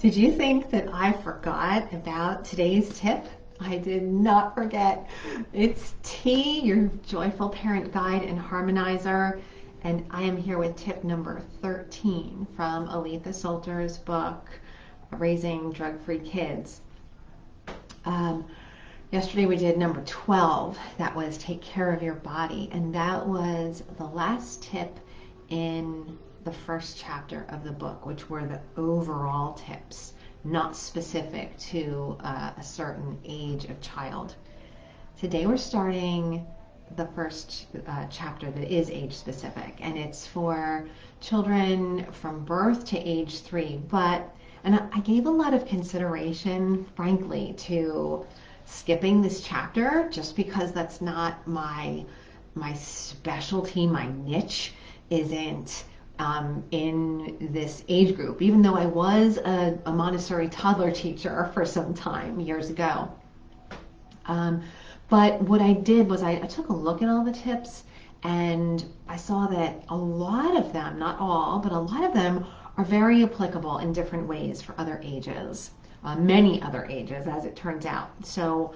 Did you think that I forgot about today's tip? I did not forget. It's T, your Joyful Parent Guide and Harmonizer, and I am here with tip number 13 from Aletha Solter's book, Raising Drug-Free Kids. Um, Yesterday we did number 12, that was take care of your body, and that was the last tip in the first chapter of the book, which were the overall tips, not specific to a certain age of child. Today we're starting the first chapter that is age specific, and it's for children from birth to age 3. And I gave a lot of consideration, frankly, to skipping this chapter just because that's not my specialty. My niche isn't in this age group, even though I was a Montessori toddler teacher for some time years ago. But what I did was I took a look at all the tips, and I saw that a lot of them, not all, but a lot of them are very applicable in different ways for other ages, many other ages, as it turns out. So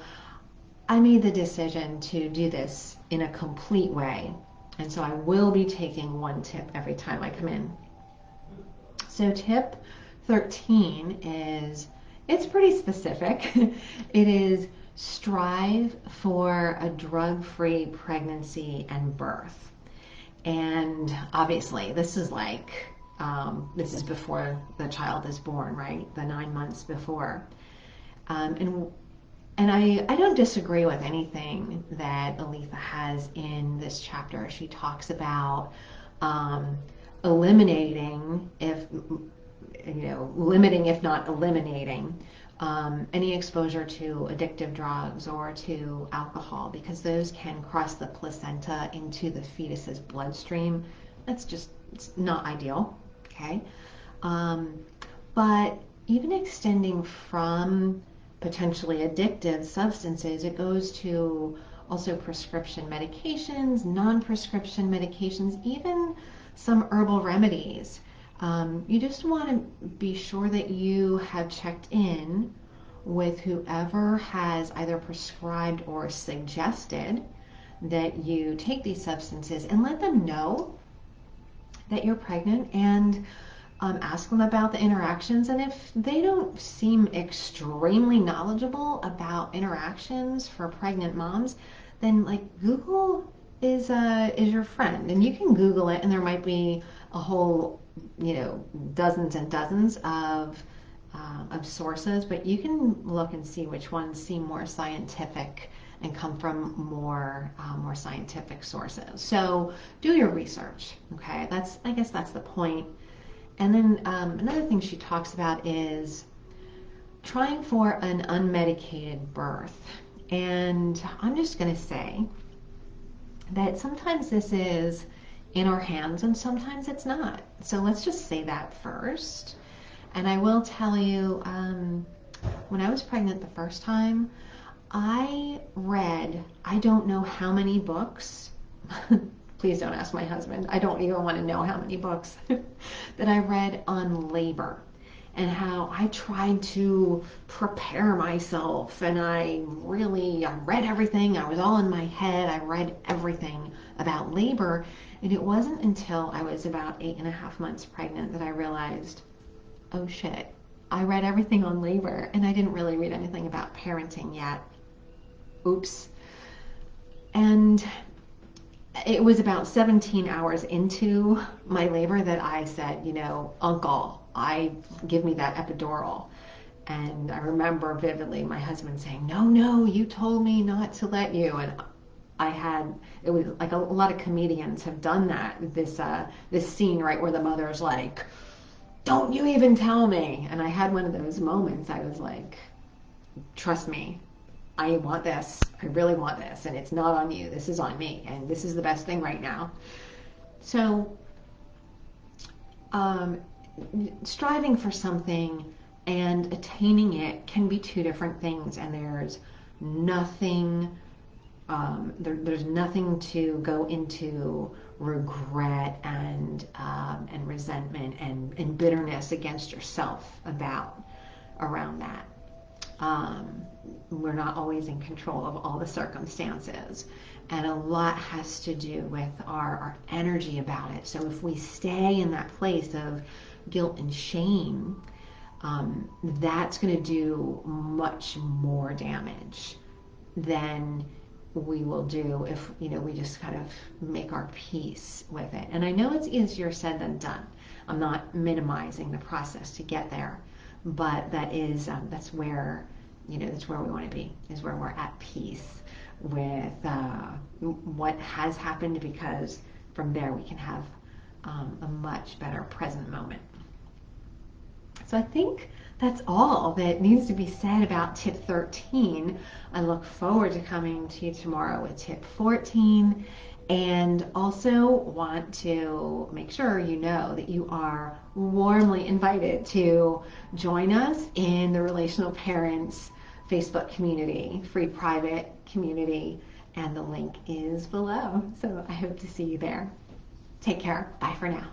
I made the decision to do this in a complete way. And so I will be taking one tip every time I come in. So tip 13 it's pretty specific. It is strive for a drug-free pregnancy and birth. And obviously this is this is before the child is born, right? The 9 months before. And I don't disagree with anything that Aletha has in this chapter. She talks about eliminating, limiting if not eliminating any exposure to addictive drugs or to alcohol, because those can cross the placenta into the fetus's bloodstream. It's not ideal, okay? But even extending from potentially addictive substances, it goes to also prescription medications, non-prescription medications, even some herbal remedies. You just want to be sure that you have checked in with whoever has either prescribed or suggested that you take these substances, and let them know that you're pregnant, and ask them about the interactions. And if they don't seem extremely knowledgeable about interactions for pregnant moms, then Google is your friend, and you can Google it, and there might be a whole dozens and dozens of sources, but you can look and see which ones seem more scientific and come from more scientific sources. So do your research, okay? I guess that's the point. And then another thing she talks about is trying for an unmedicated birth. And I'm just going to say that sometimes this is in our hands and sometimes it's not. So let's just say that first. And I will tell you, when I was pregnant the first time, I read, I don't know how many books. Please don't ask my husband. I don't even want to know how many books that I read on labor, and how I tried to prepare myself, and I read everything. I was all in my head. I read everything about labor, and it wasn't until I was about 8.5 months pregnant that I realized, oh shit, I read everything on labor, and I didn't really read anything about parenting yet. Oops. And it was about 17 hours into my labor that I said, Uncle, give me that epidural. And I remember vividly my husband saying, no, you told me not to let you. And it was like a lot of comedians have done that, this scene, right, where the mother's like, don't you even tell me. And I had one of those moments. I was like, trust me, I want this. I really want this, and it's not on you. This is on me, and this is the best thing right now. So striving for something and attaining it can be two different things, and there's nothing to go into regret and resentment and bitterness against yourself about. around that. We're not always in control of all the circumstances. And a lot has to do with our energy about it. So if we stay in that place of guilt and shame, that's going to do much more damage than we will do if we just kind of make our peace with it. And I know it's easier said than done. I'm not minimizing the process to get there, but that's where that's where we want to be, is where we're at peace with what has happened, because from there we can have a much better present moment. So I think that's all that needs to be said about tip 13. I look forward to coming to you tomorrow with tip 14, and also want to make sure you know that you are warmly invited to join us in the Relational Parents Facebook community, free private community, and the link is below. So I hope to see you there. Take care. Bye for now.